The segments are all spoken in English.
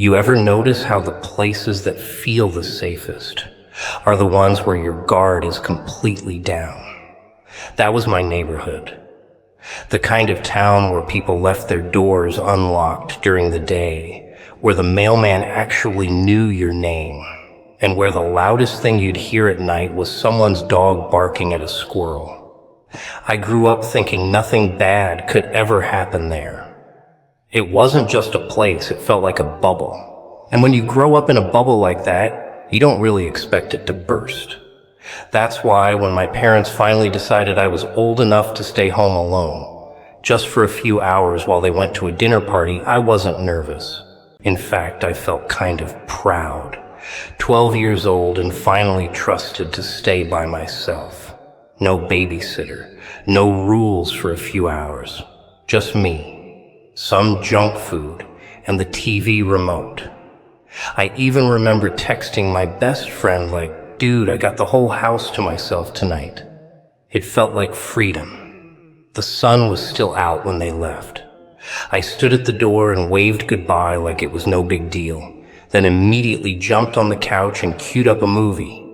You ever notice how the places that feel the safest are the ones where your guard is completely down? That was my neighborhood. The kind of town where people left their doors unlocked during the day, where the mailman actually knew your name, and where the loudest thing you'd hear at night was someone's dog barking at a squirrel. I grew up thinking nothing bad could ever happen there. It wasn't just a place, it felt like a bubble. And when you grow up in a bubble like that, you don't really expect it to burst. That's why when my parents finally decided I was old enough to stay home alone, just for a few hours while they went to a dinner party, I wasn't nervous. In fact, I felt kind of proud. 12 years old and finally trusted to stay by myself. No babysitter, no rules for a few hours. Just me, some junk food, and the TV remote. I even remember texting my best friend like, "Dude, I got the whole house to myself tonight." It felt like freedom. The sun was still out when they left. I stood at the door and waved goodbye like it was no big deal, then immediately jumped on the couch and queued up a movie.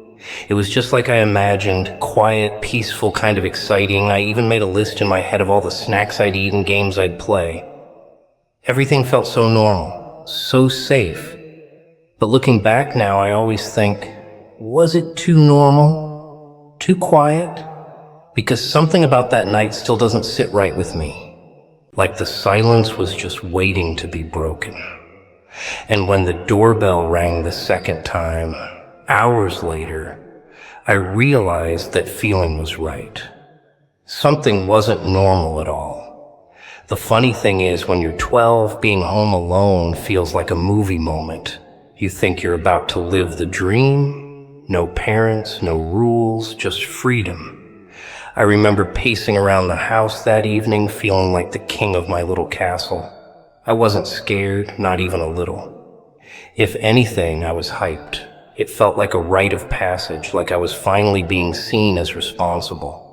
It was just like I imagined, quiet, peaceful, kind of exciting. I even made a list in my head of all the snacks I'd eat and games I'd play. Everything felt so normal, so safe. But looking back now, I always think, was it too normal? Too quiet? Because something about that night still doesn't sit right with me. Like the silence was just waiting to be broken. And when the doorbell rang the second time, hours later, I realized that feeling was right. Something wasn't normal at all. The funny thing is, when you're 12, being home alone feels like a movie moment. You think you're about to live the dream. No parents, no rules, just freedom. I remember pacing around the house that evening, feeling like the king of my little castle. I wasn't scared, not even a little. If anything, I was hyped. It felt like a rite of passage, like I was finally being seen as responsible.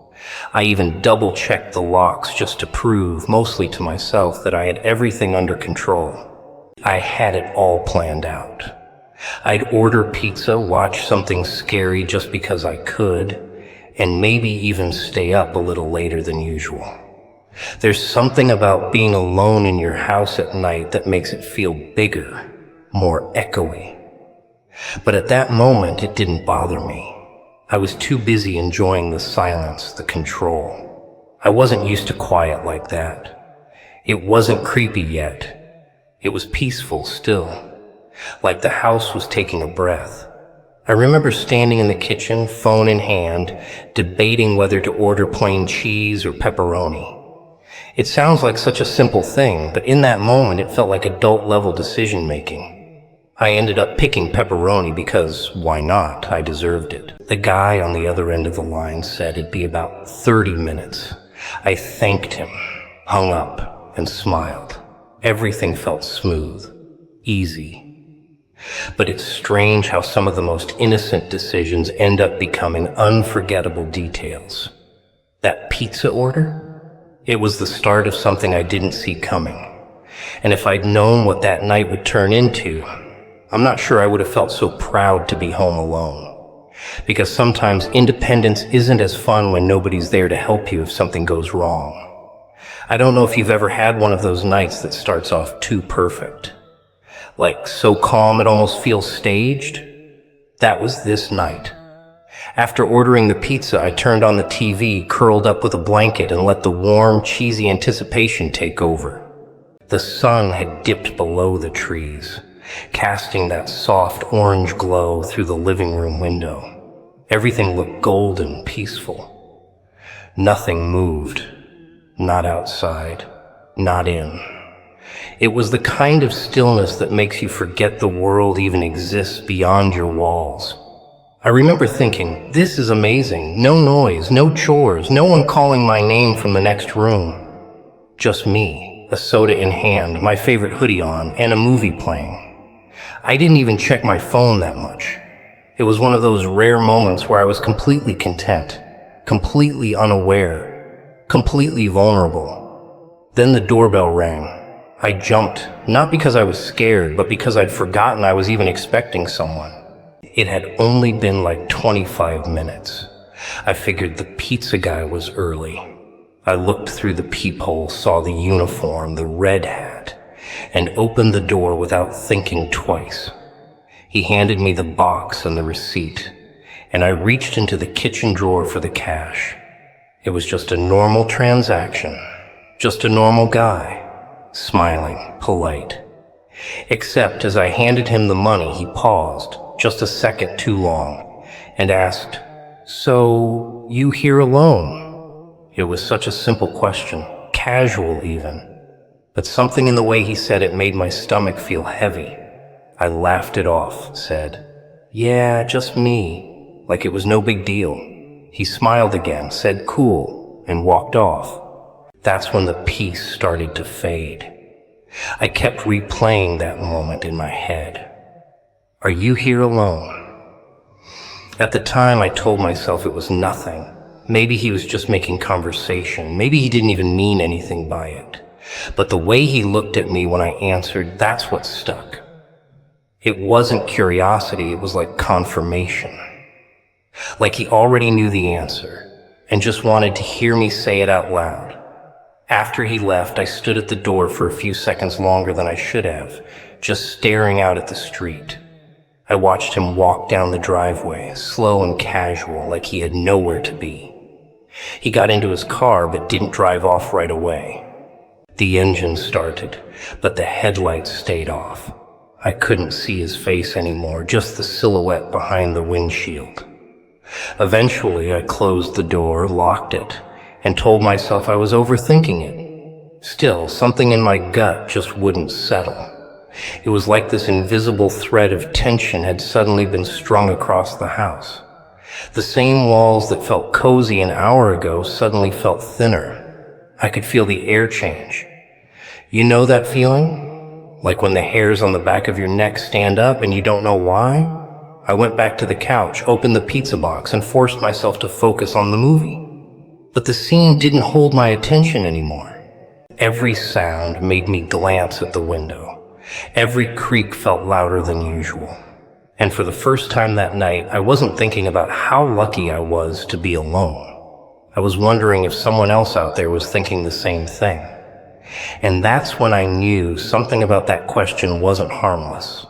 I even double-checked the locks just to prove, mostly to myself, that I had everything under control. I had it all planned out. I'd order pizza, watch something scary just because I could, and maybe even stay up a little later than usual. There's something about being alone in your house at night that makes it feel bigger, more echoey. But at that moment, it didn't bother me. I was too busy enjoying the silence, the control. I wasn't used to quiet like that. It wasn't creepy yet. It was peaceful still, like the house was taking a breath. I remember standing in the kitchen, phone in hand, debating whether to order plain cheese or pepperoni. It sounds like such a simple thing, but in that moment it felt like adult-level decision-making. I ended up picking pepperoni because, why not? I deserved it. The guy on the other end of the line said it'd be about 30 minutes. I thanked him, hung up, and smiled. Everything felt smooth, easy. But it's strange how some of the most innocent decisions end up becoming unforgettable details. That pizza order? It was the start of something I didn't see coming. And if I'd known what that night would turn into, I'm not sure I would have felt so proud to be home alone. Because sometimes independence isn't as fun when nobody's there to help you if something goes wrong. I don't know if you've ever had one of those nights that starts off too perfect. Like so calm it almost feels staged. That was this night. After ordering the pizza, I turned on the TV, curled up with a blanket, and let the warm, cheesy anticipation take over. The sun had dipped below the trees, casting that soft orange glow through the living room window. Everything looked golden, peaceful. Nothing moved. Not outside. Not in. It was the kind of stillness that makes you forget the world even exists beyond your walls. I remember thinking, this is amazing. No noise, no chores, no one calling my name from the next room. Just me, a soda in hand, my favorite hoodie on, and a movie playing. I didn't even check my phone that much. It was one of those rare moments where I was completely content, completely unaware, completely vulnerable. Then the doorbell rang. I jumped, not because I was scared, but because I'd forgotten I was even expecting someone. It had only been like 25 minutes. I figured the pizza guy was early. I looked through the peephole, saw the uniform, the red hat, and opened the door without thinking twice. He handed me the box and the receipt, and I reached into the kitchen drawer for the cash. It was just a normal transaction, just a normal guy. Smiling, polite. Except as I handed him the money, he paused, just a second too long, and asked, "So, you here alone?" It was such a simple question, casual even, but something in the way he said it made my stomach feel heavy. I laughed it off, said, "Yeah, just me," like it was no big deal. He smiled again, said cool, and walked off. That's when the peace started to fade. I kept replaying that moment in my head. Are you here alone? At the time, I told myself it was nothing. Maybe he was just making conversation. Maybe he didn't even mean anything by it. But the way he looked at me when I answered, that's what stuck. It wasn't curiosity, it was like confirmation. Like he already knew the answer and just wanted to hear me say it out loud. After he left, I stood at the door for a few seconds longer than I should have, just staring out at the street. I watched him walk down the driveway, slow and casual, like he had nowhere to be. He got into his car but didn't drive off right away. The engine started, but the headlights stayed off. I couldn't see his face anymore, just the silhouette behind the windshield. Eventually, I closed the door, locked it, and told myself I was overthinking it. Still, something in my gut just wouldn't settle. It was like this invisible thread of tension had suddenly been strung across the house. The same walls that felt cozy an hour ago suddenly felt thinner. I could feel the air change. You know that feeling? Like when the hairs on the back of your neck stand up and you don't know why? I went back to the couch, opened the pizza box, and forced myself to focus on the movie. But the scene didn't hold my attention anymore. Every sound made me glance at the window. Every creak felt louder than usual. And for the first time that night, I wasn't thinking about how lucky I was to be alone. I was wondering if someone else out there was thinking the same thing. And that's when I knew something about that question wasn't harmless.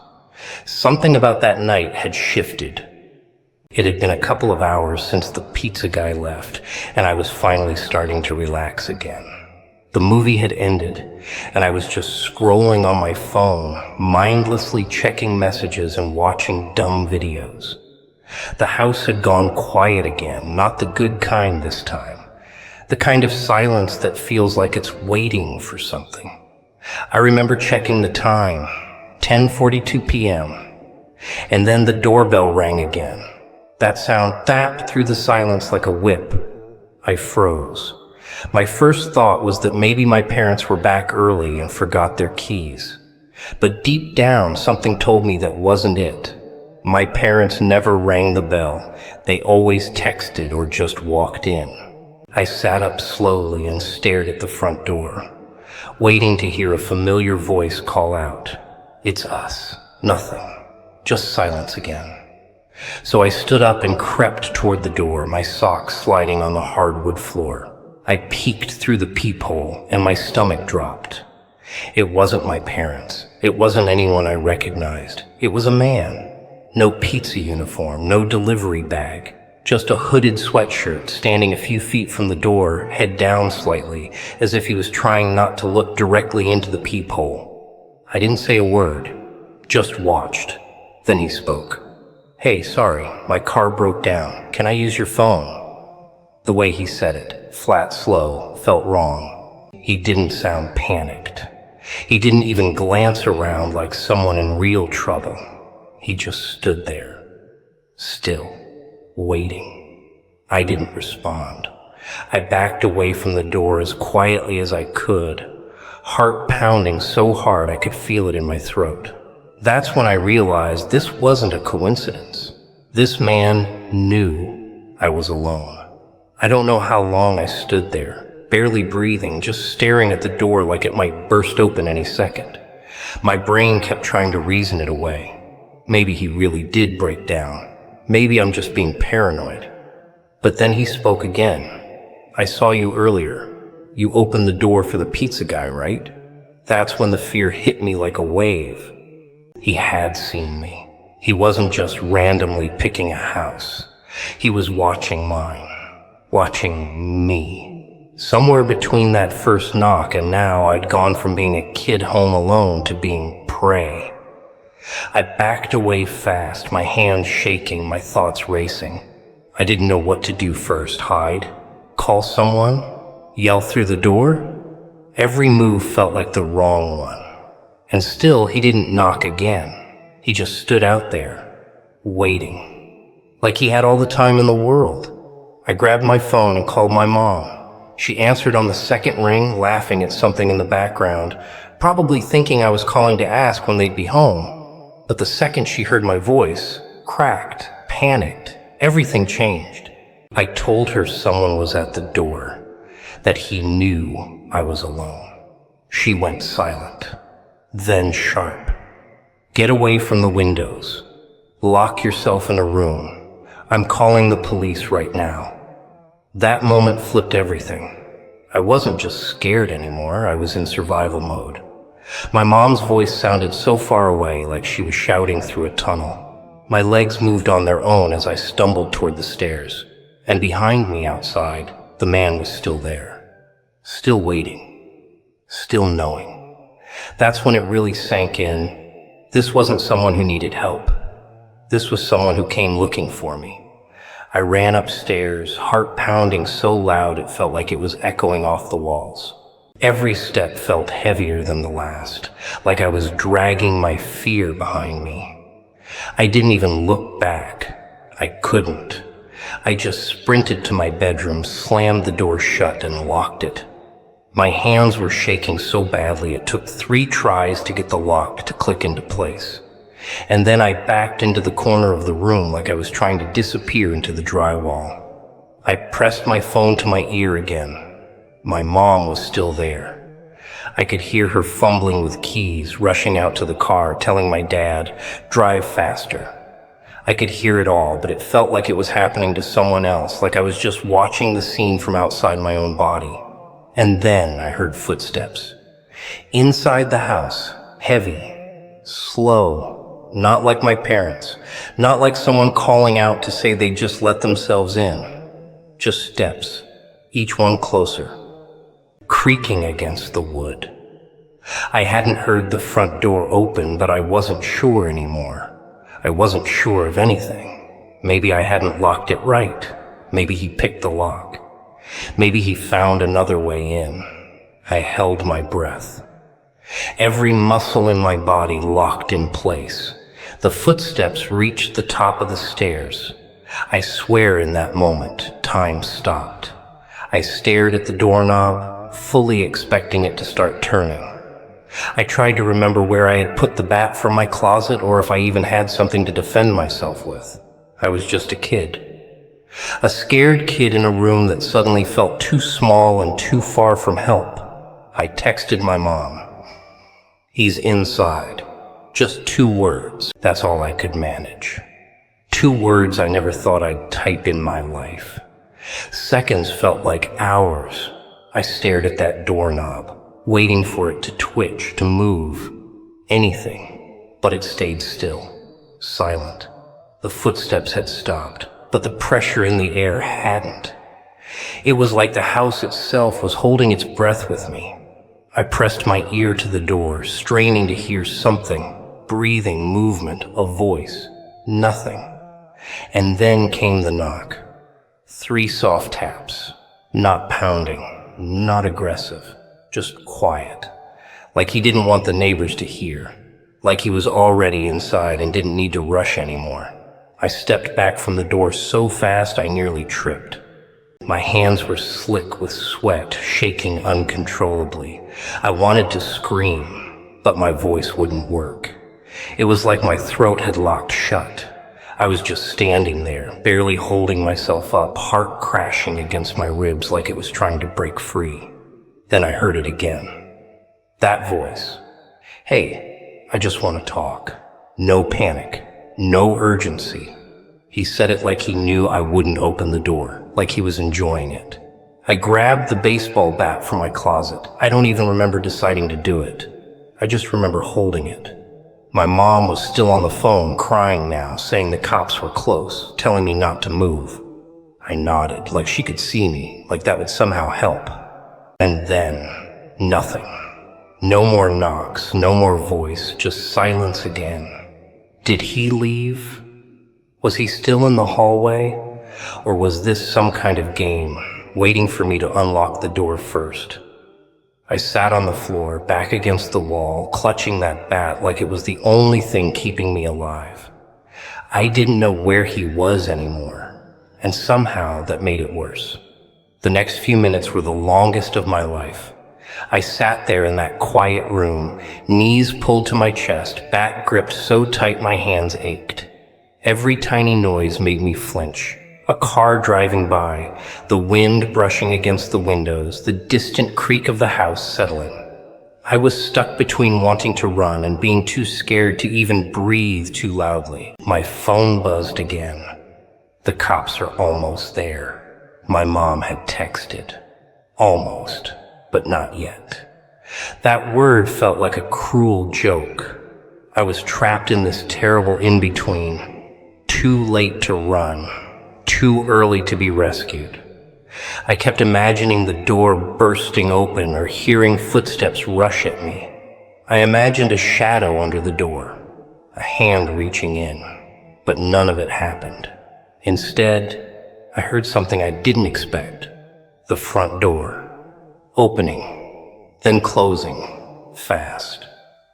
Something about that night had shifted. It had been a couple of hours since the pizza guy left, and I was finally starting to relax again. The movie had ended, and I was just scrolling on my phone, mindlessly checking messages and watching dumb videos. The house had gone quiet again, not the good kind this time. The kind of silence that feels like it's waiting for something. I remember checking the time, 10:42 p.m., and then the doorbell rang again. That sound thapped through the silence like a whip. I froze. My first thought was that maybe my parents were back early and forgot their keys. But deep down, something told me that wasn't it. My parents never rang the bell. They always texted or just walked in. I sat up slowly and stared at the front door, waiting to hear a familiar voice call out, "It's us." Nothing. Just silence again. So I stood up and crept toward the door, my socks sliding on the hardwood floor. I peeked through the peephole and my stomach dropped. It wasn't my parents. It wasn't anyone I recognized. It was a man. No pizza uniform, no delivery bag. Just a hooded sweatshirt standing a few feet from the door, head down slightly, as if he was trying not to look directly into the peephole. I didn't say a word, just watched. Then he spoke. "Hey, sorry, my car broke down. Can I use your phone?" The way he said it, flat, slow, felt wrong. He didn't sound panicked. He didn't even glance around like someone in real trouble. He just stood there, still, waiting. I didn't respond. I backed away from the door as quietly as I could, heart pounding so hard I could feel it in my throat. That's when I realized this wasn't a coincidence. This man knew I was alone. I don't know how long I stood there. barely breathing, just staring at the door like it might burst open any second. My brain kept trying to reason it away. Maybe he really did break down. Maybe I'm just being paranoid. But then he spoke again. "I saw you earlier. You opened the door for the pizza guy, right?" That's when the fear hit me like a wave. He had seen me. He wasn't just randomly picking a house. He was watching mine. Watching me. Somewhere between that first knock and now, I'd gone from being a kid home alone to being prey. I backed away fast, my hands shaking, my thoughts racing. I didn't know what to do first. Hide? Call someone? Yell through the door? Every move felt like the wrong one. And still, he didn't knock again. He just stood out there, waiting. Like he had all the time in the world. I grabbed my phone and called my mom. She answered on the second ring, laughing at something in the background, probably thinking I was calling to ask when they'd be home. But the second she heard my voice, cracked, panicked, everything changed. I told her someone was at the door, that he knew I was alone. She went silent, then sharp. "Get away from the windows. Lock yourself in a room. I'm calling the police right now." That moment flipped everything. I wasn't just scared anymore, I was in survival mode. My mom's voice sounded so far away, like she was shouting through a tunnel. My legs moved on their own as I stumbled toward the stairs. And behind me outside, the man was still there. Still waiting. Still knowing. That's when it really sank in. This wasn't someone who needed help. This was someone who came looking for me. I ran upstairs, heart pounding so loud it felt like it was echoing off the walls. Every step felt heavier than the last, like I was dragging my fear behind me. I didn't even look back. I couldn't. I just sprinted to my bedroom, slammed the door shut, and locked it. My hands were shaking so badly it took 3 tries to get the lock to click into place. And then I backed into the corner of the room like I was trying to disappear into the drywall. I pressed my phone to my ear again. My mom was still there. I could hear her fumbling with keys, rushing out to the car, telling my dad, "Drive faster." I could hear it all, but it felt like it was happening to someone else, like I was just watching the scene from outside my own body. And then I heard footsteps. Inside the house, heavy, slow, not like my parents, not like someone calling out to say they just let themselves in. Just steps, each one closer, creaking against the wood. I hadn't heard the front door open, but I wasn't sure anymore. I wasn't sure of anything. Maybe I hadn't locked it right. Maybe he picked the lock. Maybe he found another way in. I held my breath. Every muscle in my body locked in place. The footsteps reached the top of the stairs. I swear in that moment, time stopped. I stared at the doorknob, fully expecting it to start turning. I tried to remember where I had put the bat from my closet or if I even had something to defend myself with. I was just a kid. A scared kid in a room that suddenly felt too small and too far from help. I texted my mom. "He's inside." Just 2 words. That's all I could manage. 2 words I never thought I'd type in my life. Seconds felt like hours. I stared at that doorknob, waiting for it to twitch, to move. Anything. But it stayed still. Silent. The footsteps had stopped, but the pressure in the air hadn't. It was like the house itself was holding its breath with me. I pressed my ear to the door, straining to hear something. Breathing, movement, a voice. Nothing. And then came the knock. 3 soft taps. Not pounding, not aggressive, just quiet. Like he didn't want the neighbors to hear. Like he was already inside and didn't need to rush anymore. I stepped back from the door so fast I nearly tripped. My hands were slick with sweat, shaking uncontrollably. I wanted to scream, but my voice wouldn't work. It was like my throat had locked shut. I was just standing there, barely holding myself up, heart crashing against my ribs like it was trying to break free. Then I heard it again. That voice. Hey, I just want to talk. No panic. No urgency. He said it like he knew I wouldn't open the door, like he was enjoying it. I grabbed the baseball bat from my closet. I don't even remember deciding to do it. I just remember holding it. My mom was still on the phone, crying now, saying the cops were close, telling me not to move. I nodded, like she could see me, like that would somehow help. And then, nothing. No more knocks, no more voice, just silence again. Did he leave? Was he still in the hallway? Or was this some kind of game, waiting for me to unlock the door first? I sat on the floor, back against the wall, clutching that bat like it was the only thing keeping me alive. I didn't know where he was anymore, and somehow that made it worse. The next few minutes were the longest of my life. I sat there in that quiet room, knees pulled to my chest, bat gripped so tight my hands ached. Every tiny noise made me flinch. A car driving by, the wind brushing against the windows, the distant creak of the house settling. I was stuck between wanting to run and being too scared to even breathe too loudly. My phone buzzed again. The cops are almost there. My mom had texted. Almost, but not yet. That word felt like a cruel joke. I was trapped in this terrible in-between. Too late to run. Too early to be rescued. I kept imagining the door bursting open or hearing footsteps rush at me. I imagined a shadow under the door, a hand reaching in, but none of it happened. Instead, I heard something I didn't expect. The front door, opening, then closing, fast.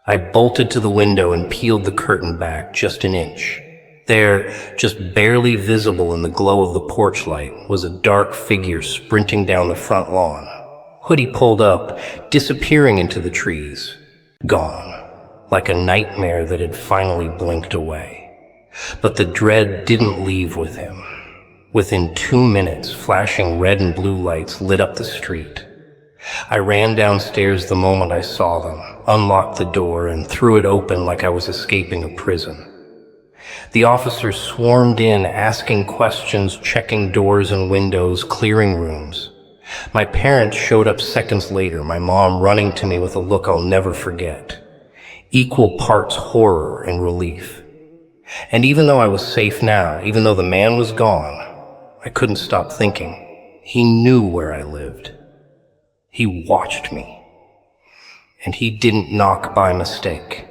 I bolted to the window and peeled the curtain back just an inch. There, just barely visible in the glow of the porch light, was a dark figure sprinting down the front lawn. Hoodie pulled up, disappearing into the trees. Gone, like a nightmare that had finally blinked away. But the dread didn't leave with him. Within 2 minutes, flashing red and blue lights lit up the street. I ran downstairs the moment I saw them, unlocked the door, and threw it open like I was escaping a prison. The officers swarmed in, asking questions, checking doors and windows, clearing rooms. My parents showed up seconds later, my mom running to me with a look I'll never forget. Equal parts horror and relief. And even though I was safe now, even though the man was gone, I couldn't stop thinking. He knew where I lived. He watched me. And he didn't knock by mistake.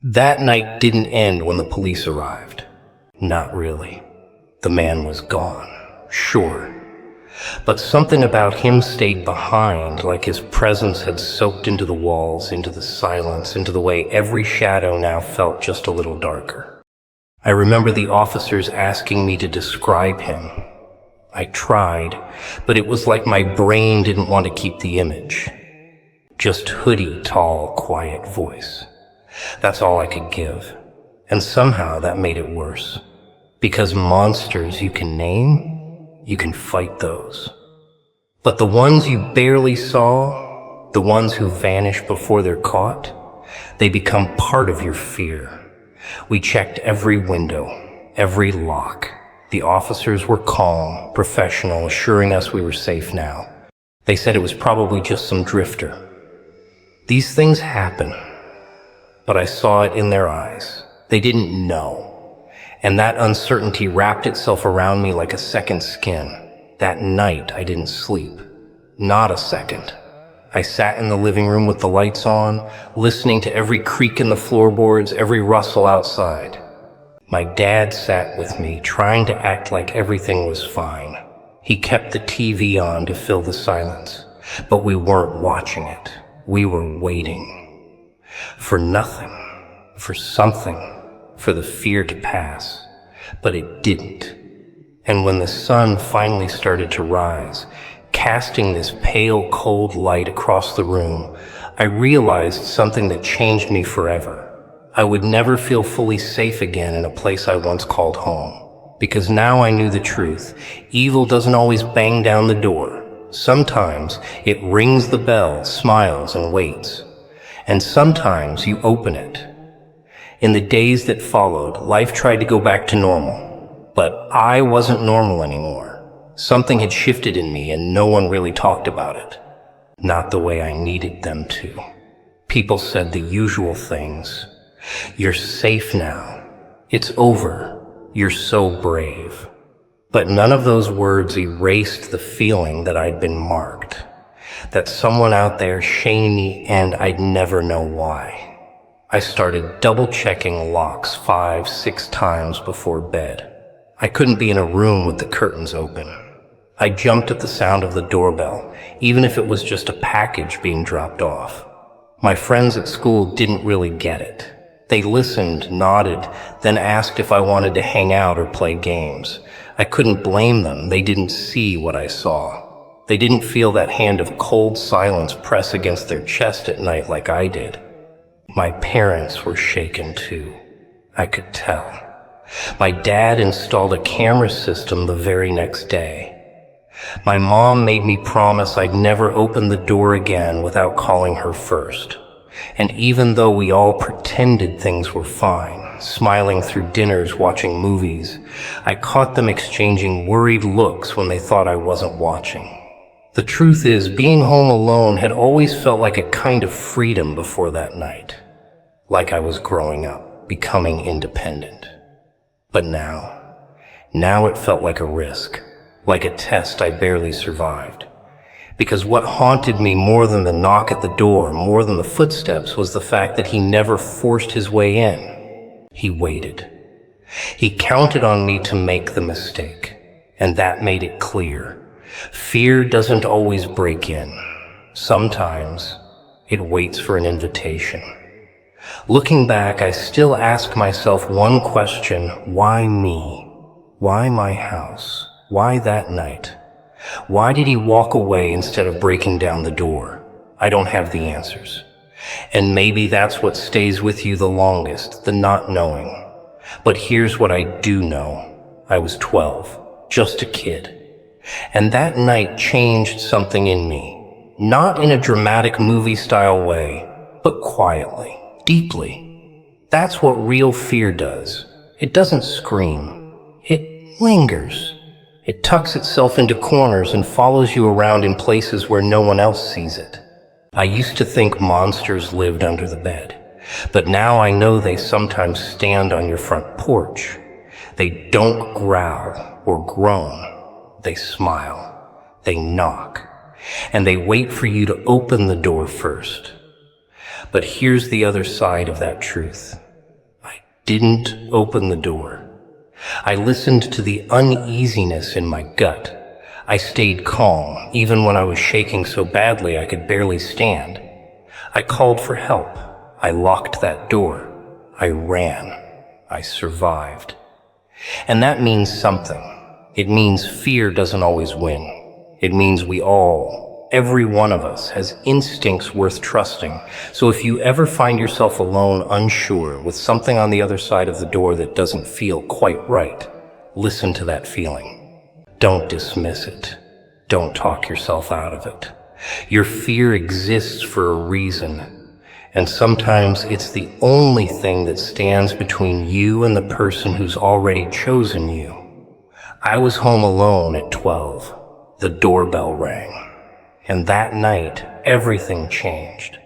That night didn't end when the police arrived. Not really. The man was gone, sure. But something about him stayed behind, like his presence had soaked into the walls, into the silence, into the way every shadow now felt just a little darker. I remember the officers asking me to describe him. I tried, but it was like my brain didn't want to keep the image. Just hoodie, tall, quiet voice. That's all I could give. And somehow that made it worse. Because monsters you can name, you can fight those. But the ones you barely saw, the ones who vanish before they're caught, they become part of your fear. We checked every window, every lock. The officers were calm, professional, assuring us we were safe now. They said it was probably just some drifter. These things happen. But I saw it in their eyes. They didn't know. And that uncertainty wrapped itself around me like a second skin. That night, I didn't sleep. Not a second. I sat in the living room with the lights on, listening to every creak in the floorboards, every rustle outside. My dad sat with me, trying to act like everything was fine. He kept the TV on to fill the silence. But we weren't watching it. We were waiting. For nothing, for something, for the fear to pass. But it didn't. And when the sun finally started to rise, casting this pale, cold light across the room, I realized something that changed me forever. I would never feel fully safe again in a place I once called home. Because now I knew the truth. Evil doesn't always bang down the door. Sometimes it rings the bell, smiles, and waits. And sometimes you open it. In the days that followed, life tried to go back to normal. But I wasn't normal anymore. Something had shifted in me and no one really talked about it. Not the way I needed them to. People said the usual things. You're safe now. It's over. You're so brave. But none of those words erased the feeling that I'd been marked. That someone out there shamed me and I'd never know why. I started double-checking locks 5-6 times before bed. I couldn't be in a room with the curtains open. I jumped at the sound of the doorbell, even if it was just a package being dropped off. My friends at school didn't really get it. They listened, nodded, then asked if I wanted to hang out or play games. I couldn't blame them. They didn't see what I saw. They didn't feel that hand of cold silence press against their chest at night like I did. My parents were shaken too. I could tell. My dad installed a camera system the very next day. My mom made me promise I'd never open the door again without calling her first. And even though we all pretended things were fine, smiling through dinners, watching movies, I caught them exchanging worried looks when they thought I wasn't watching. The truth is, being home alone had always felt like a kind of freedom before that night. Like I was growing up, becoming independent. But now it felt like a risk. Like a test I barely survived. Because what haunted me more than the knock at the door, more than the footsteps, was the fact that he never forced his way in. He waited. He counted on me to make the mistake. And that made it clear. Fear doesn't always break in. Sometimes it waits for an invitation. Looking back, I still ask myself one question: why me? Why my house? Why that night? Why did he walk away instead of breaking down the door? I don't have the answers. And maybe that's what stays with you the longest, the not knowing. But here's what I do know. I was 12, just a kid. And that night changed something in me. Not in a dramatic movie-style way, but quietly, deeply. That's what real fear does. It doesn't scream. It lingers. It tucks itself into corners and follows you around in places where no one else sees it. I used to think monsters lived under the bed, but now I know they sometimes stand on your front porch. They don't growl or groan. They smile. They knock. And they wait for you to open the door first. But here's the other side of that truth. I didn't open the door. I listened to the uneasiness in my gut. I stayed calm, even when I was shaking so badly I could barely stand. I called for help. I locked that door. I ran. I survived. And that means something. It means fear doesn't always win. It means we all, every one of us, has instincts worth trusting. So if you ever find yourself alone, unsure, with something on the other side of the door that doesn't feel quite right, listen to that feeling. Don't dismiss it. Don't talk yourself out of it. Your fear exists for a reason, and sometimes it's the only thing that stands between you and the person who's already chosen you. I was home alone at 12. The doorbell rang. And that night, everything changed.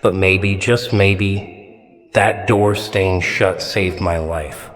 But maybe, just maybe, that door staying shut saved my life.